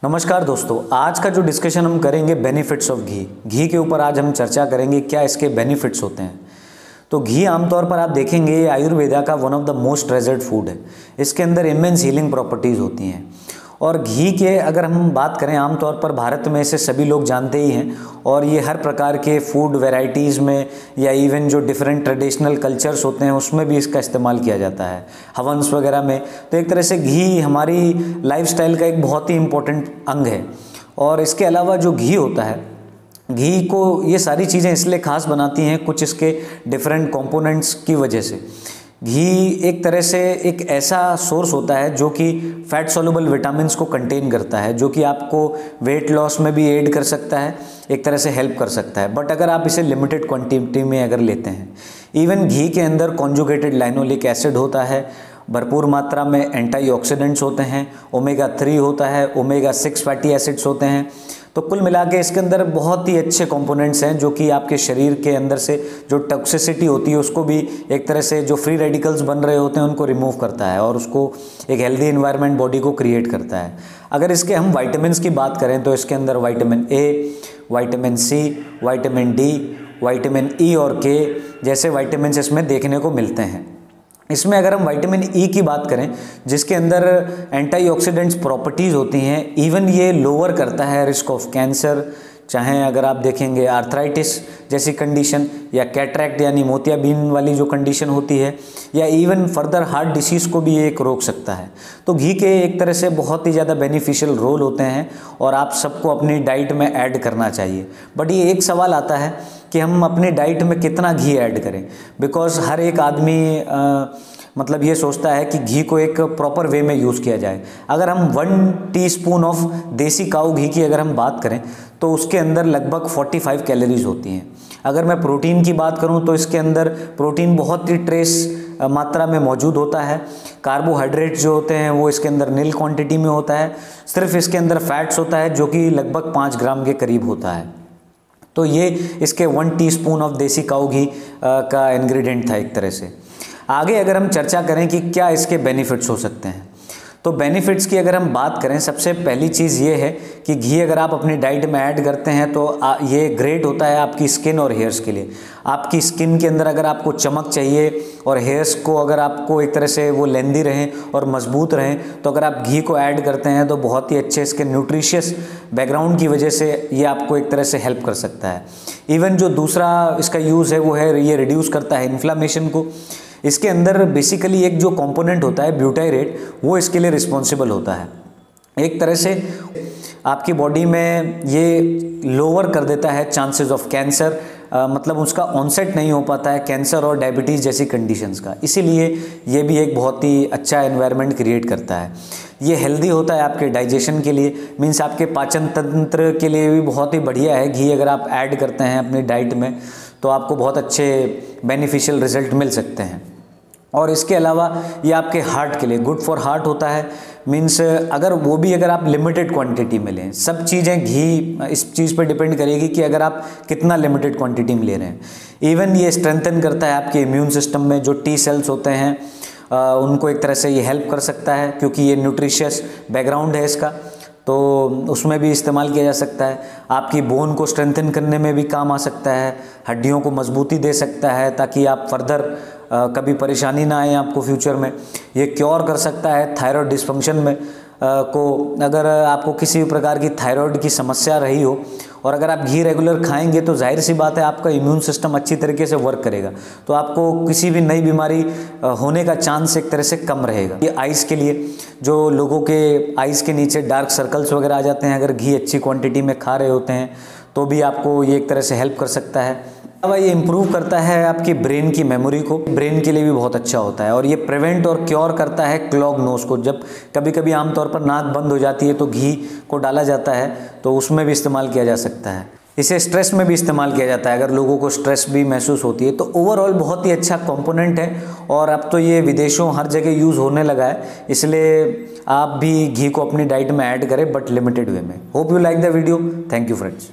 नमस्कार दोस्तों, आज का जो डिस्कशन हम करेंगे बेनिफिट्स ऑफ घी के ऊपर आज हम चर्चा करेंगे क्या इसके बेनिफिट्स होते हैं। तो घी आमतौर पर आप देखेंगे ये आयुर्वेदा का one of the most treasured food है। इसके अंदर इमेंस हीलिंग प्रॉपर्टीज़ होती हैं और घी के अगर हम बात करें आमतौर पर भारत में इसे सभी लोग जानते ही हैं और ये हर प्रकार के फूड वैरायटीज़ में या इवन जो डिफरेंट ट्रेडिशनल कल्चर्स होते हैं उसमें भी इसका इस्तेमाल किया जाता है, हवन्स वगैरह में। तो एक तरह से घी हमारी लाइफस्टाइल का एक बहुत ही इम्पोर्टेंट अंग है। और इसके अलावा जो घी होता है, घी को ये सारी चीज़ें इसलिए ख़ास बनाती हैं कुछ इसके डिफरेंट कंपोनेंट्स की वजह से। घी एक तरह से एक ऐसा सोर्स होता है जो कि फैट सॉल्युबल विटामिन्स को कंटेन करता है, जो कि आपको वेट लॉस में भी एड कर सकता है, एक तरह से हेल्प कर सकता है। बट अगर आप इसे लिमिटेड क्वांटिटी में अगर लेते हैं, इवन घी के अंदर कॉन्जुगेटेड लाइनोलिक एसिड होता है, भरपूर मात्रा में एंटीऑक्सीडेंट्स होते हैं, ओमेगा 3 होता है, ओमेगा 6 फैटी एसिड्स होते हैं। तो कुल मिला के इसके अंदर बहुत ही अच्छे कंपोनेंट्स हैं जो कि आपके शरीर के अंदर से जो टॉक्सिसिटी होती है उसको भी एक तरह से जो फ्री रेडिकल्स बन रहे होते हैं उनको रिमूव करता है और उसको एक हेल्दी एनवायरनमेंट बॉडी को क्रिएट करता है। अगर इसके हम वाइटामिन्स की बात करें तो इसके अंदर vitamin A, vitamin C, vitamin D, vitamin E और के जैसे विटामिन्स इसमें देखने को मिलते हैं। इसमें अगर हम विटामिन ई की बात करें जिसके अंदर एंटीऑक्सीडेंट्स प्रॉपर्टीज़ होती हैं, इवन ये लोअर करता है रिस्क ऑफ कैंसर, चाहे अगर आप देखेंगे आर्थराइटिस जैसी कंडीशन या कैटरैक्ट यानी मोतियाबिंद वाली जो कंडीशन होती है, या इवन फर्दर हार्ट डिसीज़ को भी एक रोक सकता है। तो घी के एक तरह से बहुत ही ज़्यादा बेनिफिशियल रोल होते हैं और आप सबको अपनी डाइट में ऐड करना चाहिए। बट ये एक सवाल आता है कि हम अपनी डाइट में कितना घी ऐड करें, बिकॉज़ हर एक आदमी मतलब ये सोचता है कि घी को एक प्रॉपर वे में यूज़ किया जाए। अगर हम 1 टीस्पून ऑफ देसी काऊ घी की अगर हम बात करें तो उसके अंदर लगभग 45 कैलोरीज होती हैं। अगर मैं प्रोटीन की बात करूं तो इसके अंदर प्रोटीन बहुत ही ट्रेस मात्रा में मौजूद होता है। कार्बोहाइड्रेट जो होते हैं वो इसके अंदर नील क्वांटिटी में होता है। सिर्फ इसके अंदर फैट्स होता है जो कि लगभग 5 ग्राम के करीब होता है। तो ये इसके 1 टीस्पून ऑफ देसी काऊ घी का इंग्रेडिएंट था एक तरह से। आगे अगर हम चर्चा करें कि क्या इसके बेनिफिट्स हो सकते हैं, तो बेनिफिट्स की अगर हम बात करें सबसे पहली चीज़ ये है कि घी अगर आप अपनी डाइट में ऐड करते हैं तो ये ग्रेट होता है आपकी स्किन और हेयर्स के लिए। आपकी स्किन के अंदर अगर आपको चमक चाहिए और हेयर्स को अगर आपको एक तरह से वो लेंदी रहें और मजबूत रहें, तो अगर आप घी को ऐड करते हैं तो बहुत ही अच्छे इसके न्यूट्रिशियस बैकग्राउंड की वजह से ये आपको एक तरह से हेल्प कर सकता है। इवन जो दूसरा इसका यूज़ है वो है ये रिड्यूस करता है इन्फ्लामेशन को। इसके अंदर बेसिकली एक जो कंपोनेंट होता है ब्यूटाइरेट, वो इसके लिए रिस्पॉन्सिबल होता है। एक तरह से आपकी बॉडी में ये लोअर कर देता है चांसेस ऑफ कैंसर, मतलब उसका ऑनसेट नहीं हो पाता है कैंसर और डायबिटीज़ जैसी कंडीशंस का। इसीलिए ये भी एक बहुत ही अच्छा एनवायरनमेंट क्रिएट करता है। ये हेल्दी होता है आपके डाइजेशन के लिए, मीन्स आपके पाचन तंत्र के लिए भी बहुत ही बढ़िया है। घी अगर आप ऐड करते हैं अपनी डाइट में तो आपको बहुत अच्छे बेनिफिशियल रिजल्ट मिल सकते हैं। और इसके अलावा ये आपके हार्ट के लिए गुड फॉर हार्ट होता है। मीन्स अगर वो भी अगर आप लिमिटेड क्वांटिटी में लें, सब चीज़ें घी इस चीज़ पर डिपेंड करेगी कि अगर आप कितना लिमिटेड क्वांटिटी में ले रहे हैं। इवन ये स्ट्रेंथन करता है आपके इम्यून सिस्टम में जो टी सेल्स होते हैं उनको एक तरह से ये हेल्प कर सकता है, क्योंकि ये न्यूट्रिशियस बैकग्राउंड है इसका, तो उसमें भी इस्तेमाल किया जा सकता है। आपकी बोन को स्ट्रेंथन करने में भी काम आ सकता है, हड्डियों को मजबूती दे सकता है ताकि आप फर्दर कभी परेशानी ना आए आपको फ्यूचर में। ये क्योर कर सकता है थायराइड डिस्फंक्शन में को। अगर आपको किसी भी प्रकार की थायराइड की समस्या रही हो और अगर आप घी रेगुलर खाएंगे तो जाहिर सी बात है आपका इम्यून सिस्टम अच्छी तरीके से वर्क करेगा, तो आपको किसी भी नई बीमारी होने का चांस एक तरह से कम रहेगा। ये आइज़ के लिए, जो लोगों के आइज़ के नीचे डार्क सर्कल्स वगैरह आ जाते हैं, अगर घी अच्छी क्वांटिटी में खा रहे होते हैं तो भी आपको ये एक तरह से हेल्प कर सकता है। अब ये इम्प्रूव करता है आपकी ब्रेन की मेमोरी को, ब्रेन के लिए भी बहुत अच्छा होता है। और ये प्रिवेंट और क्योर करता है क्लॉग नोज को। जब कभी कभी आमतौर पर नाक बंद हो जाती है तो घी को डाला जाता है, तो उसमें भी इस्तेमाल किया जा सकता है। इसे स्ट्रेस में भी इस्तेमाल किया जाता है अगर लोगों को स्ट्रेस भी महसूस होती है। तो ओवरऑल बहुत ही अच्छा कंपोनेंट है और अब तो ये विदेशों हर जगह यूज़ होने लगा है, इसलिए आप भी घी को अपनी डाइट में ऐड करें बट लिमिटेड वे में। Hope you like the video. Thank you friends.